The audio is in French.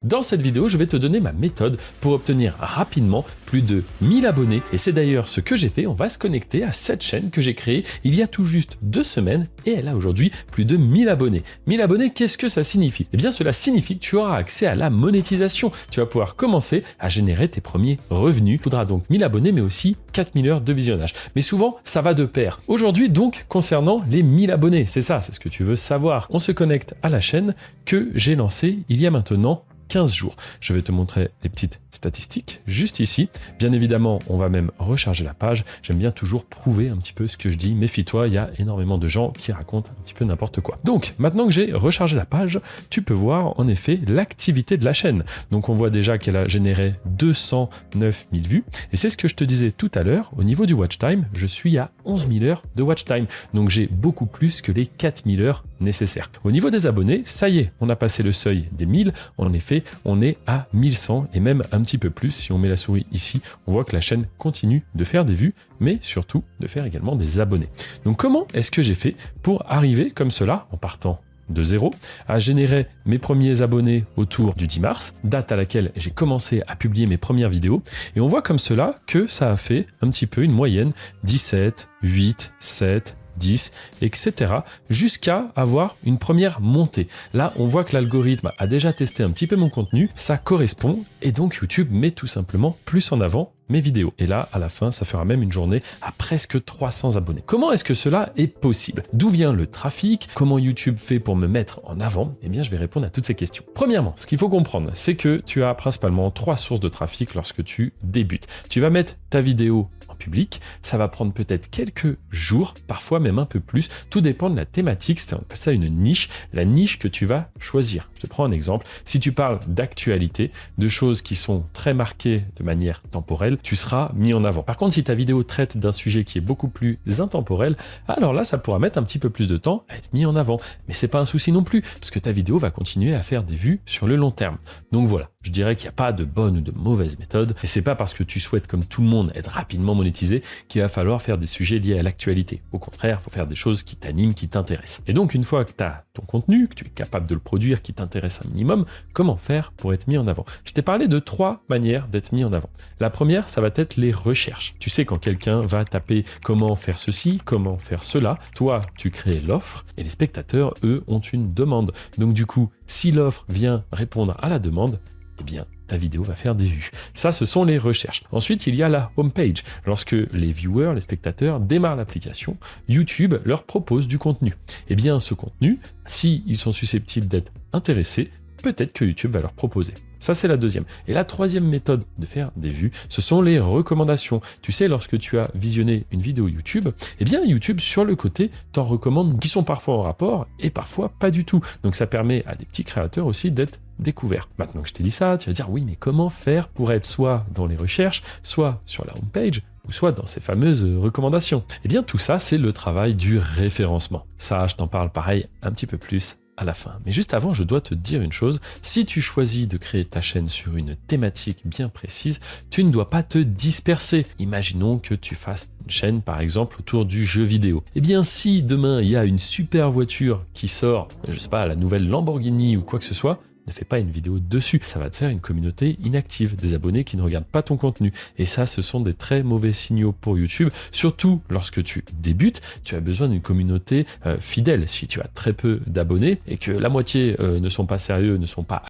Dans cette vidéo, je vais te donner ma méthode pour obtenir rapidement plus de 1000 abonnés. Et c'est d'ailleurs ce que j'ai fait. On va se connecter à cette chaîne que j'ai créée il y a tout juste 2 semaines et elle a aujourd'hui plus de 1000 abonnés. 1000 abonnés, qu'est-ce que ça signifie? Eh bien, cela signifie que tu auras accès à la monétisation. Tu vas pouvoir commencer à générer tes premiers revenus. Il faudra donc 1000 abonnés, mais aussi 4000 heures de visionnage. Mais souvent, ça va de pair. Aujourd'hui, donc, concernant les 1000 abonnés, c'est ce que tu veux savoir. On se connecte à la chaîne que j'ai lancée il y a maintenant 15 jours. Je vais te montrer les petites statistiques juste ici. Bien évidemment, on va même recharger la page. J'aime bien toujours prouver un petit peu ce que je dis. Méfie-toi, il y a énormément de gens qui racontent un petit peu n'importe quoi. Donc, maintenant que j'ai rechargé la page, tu peux voir en effet l'activité de la chaîne. Donc, on voit déjà qu'elle a généré 209 000 vues. Et c'est ce que je te disais tout à l'heure. Au niveau du watch time, je suis à 11 000 heures de watch time. Donc, j'ai beaucoup plus que les 4000 heures nécessaires. Au niveau des abonnés, ça y est, on a passé le seuil des 1000. En effet, on est à 1100 et même un petit peu plus. Si on met la souris ici, on voit que la chaîne continue de faire des vues, mais surtout de faire également des abonnés. Donc comment est-ce que j'ai fait pour arriver comme cela, en partant de zéro, à générer mes premiers abonnés autour du 10 mars, date à laquelle j'ai commencé à publier mes premières vidéos, et on voit comme cela que ça a fait un petit peu une moyenne 17, 8, 7, 10, etc. jusqu'à avoir une première montée. Là, on voit que l'algorithme a déjà testé un petit peu mon contenu, ça correspond, et donc YouTube met tout simplement plus en avant mes vidéos. Et là, à la fin, ça fera même une journée à presque 300 abonnés. Comment est-ce que cela est possible? D'où vient le trafic? Comment YouTube fait pour me mettre en avant? Eh bien, je vais répondre à toutes ces questions. Premièrement, ce qu'il faut comprendre, c'est que tu as principalement 3 sources de trafic lorsque tu débutes. Tu vas mettre ta vidéo en public, ça va prendre peut-être quelques jours, parfois même un peu plus, tout dépend de la thématique, on appelle ça une niche, la niche que tu vas choisir. Je te prends un exemple, si tu parles d'actualité, de choses qui sont très marquées de manière temporelle, tu seras mis en avant. Par contre, si ta vidéo traite d'un sujet qui est beaucoup plus intemporel, alors là, ça pourra mettre un petit peu plus de temps à être mis en avant. Mais c'est pas un souci non plus, parce que ta vidéo va continuer à faire des vues sur le long terme. Donc voilà, je dirais qu'il n'y a pas de bonne ou de mauvaise méthode, et c'est pas parce que tu souhaites, comme tout le monde, être rapidement monétisé qu'il va falloir faire des sujets liés à l'actualité. Au contraire, il faut faire des choses qui t'animent, qui t'intéressent. Et donc, une fois que tu as ton contenu, que tu es capable de le produire, qui t'intéresse un minimum, comment faire pour être mis en avant? Je t'ai parlé de 3 manières d'être mis en avant. La première, ça va être les recherches. Tu sais, quand quelqu'un va taper comment faire ceci, comment faire cela, toi, tu crées l'offre et les spectateurs, eux, ont une demande. Donc du coup, si l'offre vient répondre à la demande, eh bien, ta vidéo va faire des vues. Ça, ce sont les recherches. Ensuite, il y a la homepage. Lorsque les viewers, les spectateurs démarrent l'application, YouTube leur propose du contenu. Eh bien, ce contenu, s'ils sont susceptibles d'être intéressés, peut-être que YouTube va leur proposer. Ça, c'est la deuxième. Et la troisième méthode de faire des vues, ce sont les recommandations. Tu sais, lorsque tu as visionné une vidéo YouTube, eh bien, YouTube, sur le côté, t'en recommande qui sont parfois en rapport et parfois pas du tout. Donc, ça permet à des petits créateurs aussi d'être découverts. Maintenant que je t'ai dit ça, tu vas dire, oui, mais comment faire pour être soit dans les recherches, soit sur la homepage, ou soit dans ces fameuses recommandations? Eh bien, tout ça, c'est le travail du référencement. Ça, je t'en parle pareil un petit peu plus à la fin. Mais juste avant, je dois te dire une chose, si tu choisis de créer ta chaîne sur une thématique bien précise, tu ne dois pas te disperser. Imaginons que tu fasses une chaîne, par exemple, autour du jeu vidéo. Eh bien, si demain, il y a une super voiture qui sort, je sais pas, la nouvelle Lamborghini ou quoi que ce soit, ne fais pas une vidéo dessus. Ça va te faire une communauté inactive, des abonnés qui ne regardent pas ton contenu. Et ça, ce sont des très mauvais signaux pour YouTube. Surtout lorsque tu débutes, tu as besoin d'une communauté fidèle. Si tu as très peu d'abonnés et que la moitié ne sont pas sérieux, ne sont pas